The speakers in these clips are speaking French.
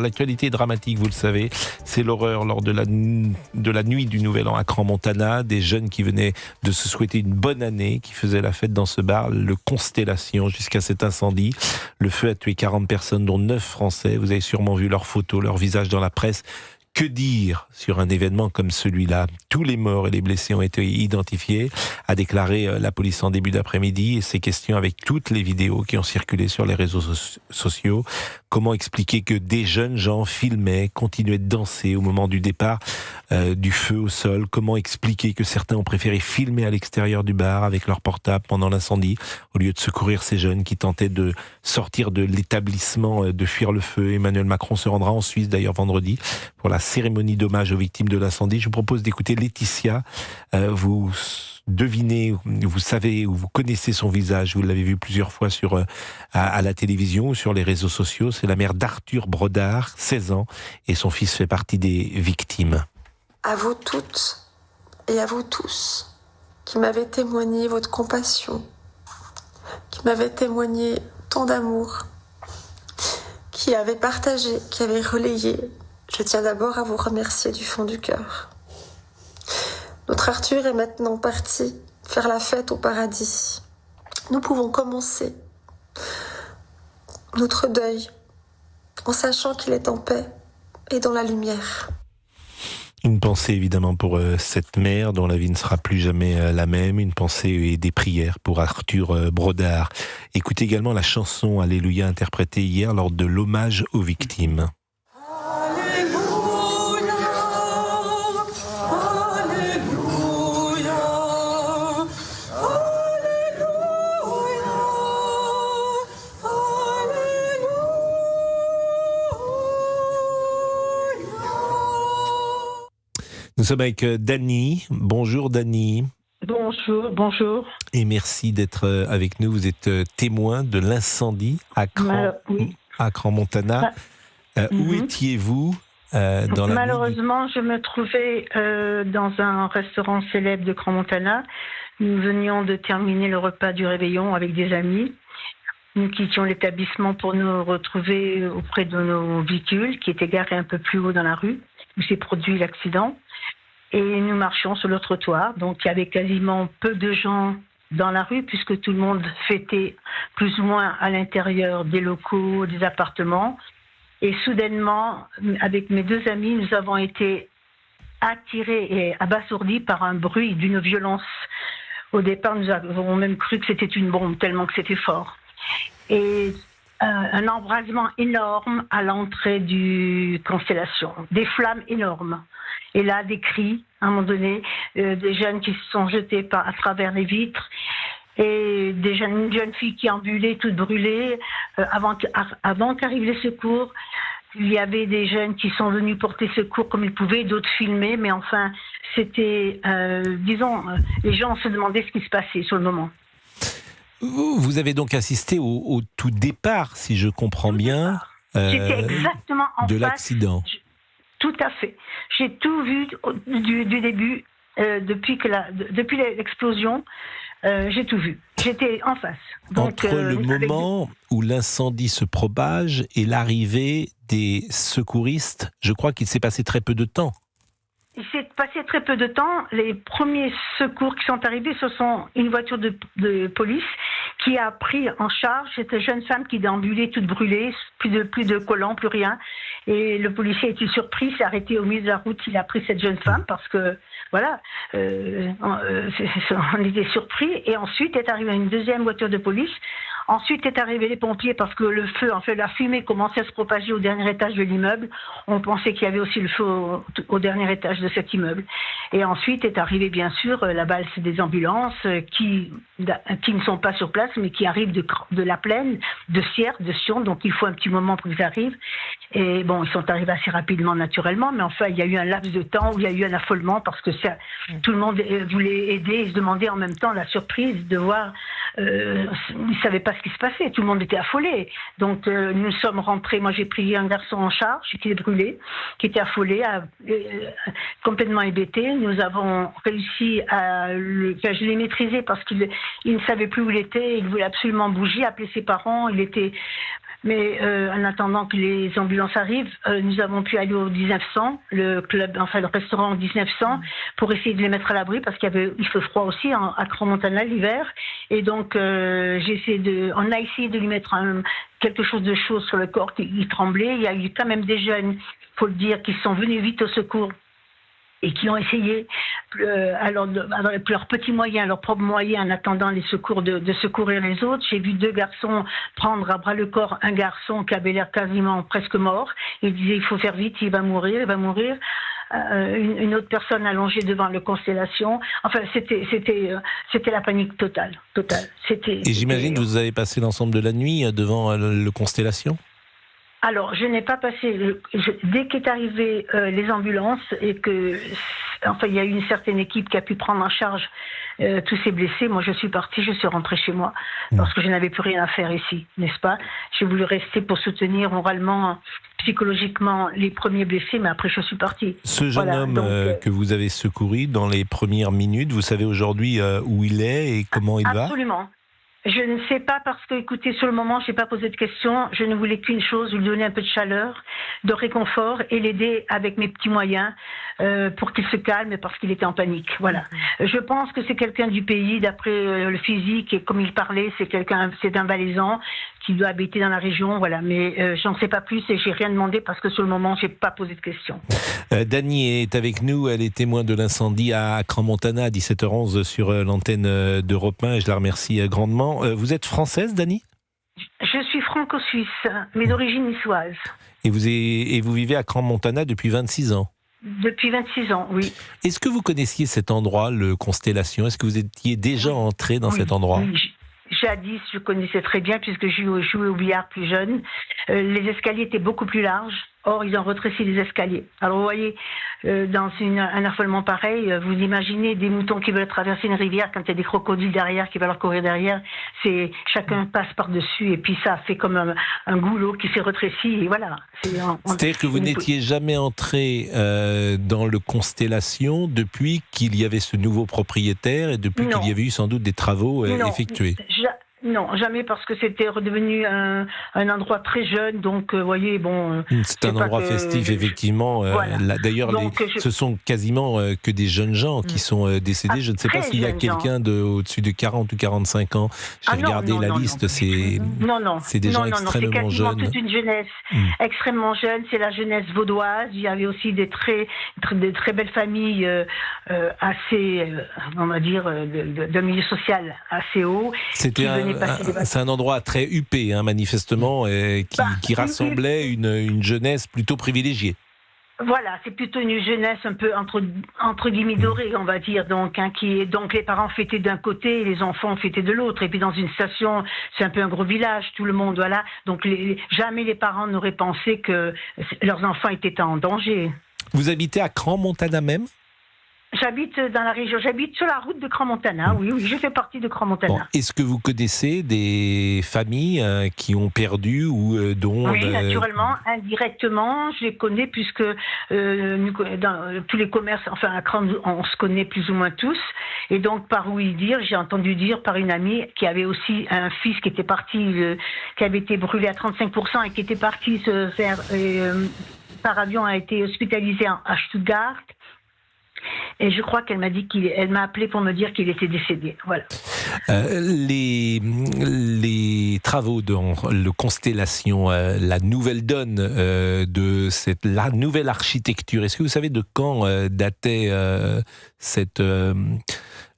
L'actualité est dramatique, vous le savez, c'est l'horreur lors de la nuit du Nouvel An à Crans-Montana, des jeunes qui venaient de se souhaiter une bonne année, qui faisaient la fête dans ce bar, le Constellation, jusqu'à cet incendie. Le feu a tué 40 personnes, dont 9 Français. Vous avez sûrement vu leurs photos, leurs visages dans la presse. Que dire sur un événement comme celui-là ? Tous les morts et les blessés ont été identifiés, a déclaré la police en début d'après-midi, et ces questions avec toutes les vidéos qui ont circulé sur les réseaux sociaux. Comment expliquer que des jeunes gens filmaient, continuaient de danser au moment du départ du feu au sol ? Comment expliquer que certains ont préféré filmer à l'extérieur du bar avec leur portable pendant l'incendie, au lieu de secourir ces jeunes qui tentaient de sortir de l'établissement, de fuir le feu ? Emmanuel Macron se rendra en Suisse d'ailleurs vendredi pour la cérémonie d'hommage aux victimes de l'incendie. Je vous propose d'écouter Laetitia. Vous devinez, vous savez ou vous connaissez son visage, vous l'avez vu plusieurs fois à la télévision ou sur les réseaux sociaux. C'est la mère d'Arthur Brodard, 16 ans, et son fils fait partie des victimes. À vous toutes et à vous tous qui m'avez témoigné votre compassion, qui m'avez témoigné tant d'amour, qui avez partagé, qui avez relayé, je tiens d'abord à vous remercier du fond du cœur. Notre Arthur est maintenant parti faire la fête au paradis. Nous pouvons commencer notre deuil en sachant qu'il est en paix et dans la lumière. Une pensée évidemment pour cette mère dont la vie ne sera plus jamais la même. Une pensée et des prières pour Arthur Brodard. Écoutez également la chanson Alléluia interprétée hier lors de l'hommage aux victimes. Nous sommes avec Dany. Bonjour Dany. Bonjour. Et merci d'être avec nous. Vous êtes témoin de l'incendie à Crans-Montana. Où étiez-vous dans la Malheureusement, je me trouvais dans un restaurant célèbre de Crans-Montana. Nous venions de terminer le repas du réveillon avec des amis. Nous quittions l'établissement pour nous retrouver auprès de nos véhicules qui étaient garés un peu plus haut dans la rue où s'est produit l'accident. Et nous marchions sur le trottoir, donc il y avait quasiment peu de gens dans la rue puisque tout le monde fêtait plus ou moins à l'intérieur des locaux, des appartements. Et soudainement, avec mes deux amis, nous avons été attirés et abasourdis par un bruit d'une violence. Au départ, nous avons même cru que c'était une bombe, tellement que c'était fort. Et un embrasement énorme à l'entrée du Constellation, des flammes énormes. Et là, des cris, à un moment donné, des jeunes qui se sont jetés à travers les vitres, et une jeune fille qui ambulait, toute brûlée. Avant qu'arrivent les secours, il y avait des jeunes qui sont venus porter secours comme ils pouvaient, d'autres filmer, mais enfin, c'était, les gens se demandaient ce qui se passait sur le moment. Vous avez donc assisté au tout départ, si je comprends bien, J'étais exactement en de face l'accident. Tout à fait. J'ai tout vu du début, depuis l'explosion, j'ai tout vu. J'étais en face. Donc, entre le moment où l'incendie se propage et l'arrivée des secouristes, je crois qu'il s'est passé très peu de temps. Il s'est passé très peu de temps. Les premiers secours qui sont arrivés, ce sont une voiture de police qui a pris en charge cette jeune femme qui déambulait toute brûlée, plus de collants, plus rien. Et le policier a été surpris, s'est arrêté au milieu de la route, il a pris cette jeune femme parce que, voilà, on était surpris. Et ensuite est arrivée une deuxième voiture de police. Ensuite est arrivé les pompiers parce que le feu, en fait, la fumée commençait à se propager au dernier étage de l'immeuble. On pensait qu'il y avait aussi le feu au dernier étage de cet immeuble. Et ensuite est arrivé, bien sûr, la balse des ambulances qui ne sont pas sur place, mais qui arrivent de la plaine, de Sierre, de Sion. Donc il faut un petit moment pour qu'ils arrivent. Et bon, ils sont arrivés assez rapidement, naturellement, mais enfin, il y a eu un laps de temps où il y a eu un affolement parce que tout le monde voulait aider et se demandait en même temps la surprise de voir. Ils ne savaient pas ce qui se passait, tout le monde était affolé. Donc nous sommes rentrés, moi j'ai pris un garçon en charge qui était brûlé, qui était affolé, complètement hébété. Nous avons réussi je l'ai maîtrisé parce qu'il ne savait plus où il était, il voulait absolument bouger, appeler ses parents, il était Mais en attendant que les ambulances arrivent, nous avons pu aller au 1900, le restaurant 1900, pour essayer de les mettre à l'abri parce qu'il fait froid aussi à Crans-Montana l'hiver. Et donc on a essayé de lui mettre quelque chose de chaud sur le corps. Il tremblait. Il y a eu quand même des jeunes, faut le dire, qui sont venus vite au secours et qui ont essayé, avec leurs petits moyens, leurs propres moyens, en attendant les secours, de secourir les autres. J'ai vu 2 garçons prendre à bras le corps un garçon qui avait l'air quasiment presque mort. Il disait, il faut faire vite, il va mourir. Une autre personne allongée devant le Constellation. Enfin, c'était la panique totale. Et j'imagine que vous avez passé l'ensemble de la nuit devant le Constellation ? Alors, je n'ai pas passé. Dès qu'est arrivé les ambulances et que, il y a eu une certaine équipe qui a pu prendre en charge tous ces blessés. Moi, je suis partie, je suis rentrée chez moi parce que je n'avais plus rien à faire ici, n'est-ce pas ? J'ai voulu rester pour soutenir moralement, psychologiquement les premiers blessés, mais après, je suis partie. Ce jeune homme que vous avez secouru dans les premières minutes, vous savez aujourd'hui où il est et comment il va ? Absolument. Je ne sais pas parce que, écoutez, sur le moment, je n'ai pas posé de questions. Je ne voulais qu'une chose, lui donner un peu de chaleur, de réconfort et l'aider avec mes petits moyens pour qu'il se calme parce qu'il était en panique. Voilà. Je pense que c'est quelqu'un du pays, d'après le physique et comme il parlait, c'est un Valaisan qui doit habiter dans la région. Voilà. Mais j'en sais pas plus et j'ai rien demandé parce que sur le moment, j'ai pas posé de questions. Dany est avec nous. Elle est témoin de l'incendie à Crans-Montana à 17h11 sur l'antenne d'Europe 1 et je la remercie grandement. Vous êtes française, Dany ? Je suis franco-suisse, mais d'origine niçoise. Et vous vivez à Crans-Montana depuis 26 ans ? Depuis 26 ans, oui. Est-ce que vous connaissiez cet endroit, le Constellation ? Est-ce que vous étiez déjà entré dans cet endroit ? Oui. Jadis, je connaissais très bien puisque je jouais au billard plus jeune. Les escaliers étaient beaucoup plus larges. Or, ils ont rétréci les escaliers. Alors, vous voyez, dans un affolement pareil, vous imaginez des moutons qui veulent traverser une rivière quand il y a des crocodiles derrière qui veulent leur courir derrière. Chacun passe par-dessus et puis ça fait comme un goulot qui s'est rétréci et voilà. C'est-à-dire que vous n'étiez jamais entré dans le Constellation depuis qu'il y avait ce nouveau propriétaire et depuis qu'il y avait eu sans doute des travaux effectués. Non, jamais parce que c'était redevenu un endroit très jeune, donc vous voyez, bon... C'est un endroit festif, effectivement. Voilà. D'ailleurs, ce sont quasiment que des jeunes gens qui sont décédés. Je ne sais pas s'il y a quelqu'un au-dessus de 40 ou 45 ans. J'ai regardé la liste, c'est des gens extrêmement jeunes. C'est toute une jeunesse extrêmement jeune, c'est la jeunesse vaudoise. Il y avait aussi des très belles familles assez, on va dire, de milieu social assez haut. C'est un endroit très huppé, manifestement, qui rassemblait une jeunesse plutôt privilégiée. Voilà, c'est plutôt une jeunesse un peu entre guillemets dorée, on va dire, donc les parents fêtaient d'un côté et les enfants fêtaient de l'autre. Et puis dans une station, c'est un peu un gros village, tout le monde, voilà. Donc jamais les parents n'auraient pensé que leurs enfants étaient en danger. Vous habitez à Crans-Montana même ? J'habite dans la région, j'habite sur la route de Crans-Montana, oui, je fais partie de Crans-Montana. Bon, est-ce que vous connaissez des familles qui ont perdu ou dont... Oui, naturellement, indirectement, je les connais puisque dans tous les commerces, à Crans, on se connaît plus ou moins tous. Et donc, par ouï-dire, j'ai entendu dire par une amie qui avait aussi un fils qui était parti, qui avait été brûlé à 35% et qui était parti se faire, par avion, a été hospitalisé à Stuttgart. Et je crois qu'elle m'a appelé pour me dire qu'il était décédé. Voilà. Les travaux dans le Constellation, la nouvelle donne de la nouvelle architecture. Est-ce que vous savez de quand dataient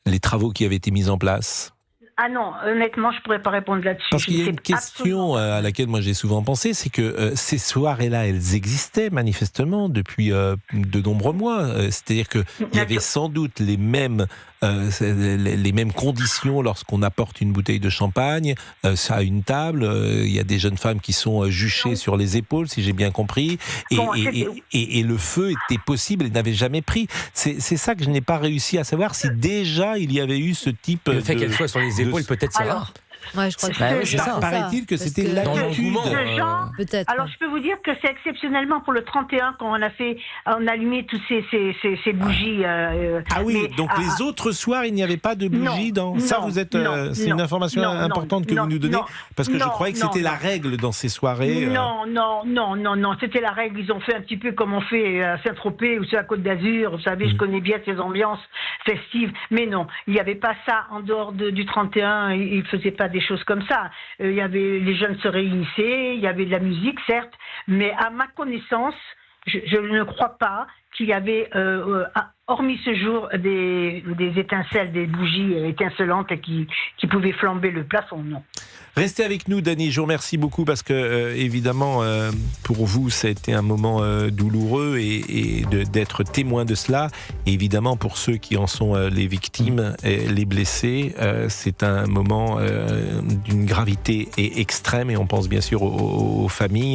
les travaux qui avaient été mis en place ? Ah non, honnêtement, je ne pourrais pas répondre là-dessus. Parce qu'il y a une question à laquelle moi j'ai souvent pensé, c'est que ces soirées-là, elles existaient manifestement depuis de nombreux mois. C'est-à-dire qu'il y avait sans doute les mêmes conditions lorsqu'on apporte une bouteille de champagne à une table. Il y a des jeunes femmes qui sont juchées sur les épaules, si j'ai bien compris. Et le feu était possible et n'avait jamais pris. C'est ça que je n'ai pas réussi à savoir, si déjà il y avait eu ce type le fait qu'elle soit sur les épaules, peut-être c'est rare. Ouais, je crois que c'est ça. Paraît-il que Parce c'était que- l'habitude. Ce genre, peut-être. alors je peux vous dire que c'est exceptionnellement pour le 31 quand on a allumé toutes ces bougies. Ah oui, mais, donc les autres soirs, il n'y avait pas de bougies dans... Ça, non, vous êtes... non, c'est une non, information non, importante que non, vous nous donnez, non, parce que je non, croyais que non, c'était la non. règle dans ces soirées. Non, c'était la règle. Ils ont fait un petit peu comme on fait à Saint-Tropez ou sur la Côte d'Azur. Vous savez, je connais bien ces ambiances festives. Mais non, il n'y avait pas ça en dehors du 31. Ils ne faisaient pas des choses comme ça. Les jeunes se réunissaient, il y avait de la musique, certes, mais à ma connaissance, je ne crois pas qu'il y avait, hormis ce jour, des étincelles, des bougies étincelantes qui pouvaient flamber le plafond, non. Restez avec nous, Dany. Je vous remercie beaucoup parce que, évidemment, pour vous, ça a été un moment douloureux et d'être témoin de cela. Et évidemment, pour ceux qui en sont les victimes, et les blessés, c'est un moment d'une gravité extrême et on pense bien sûr aux familles.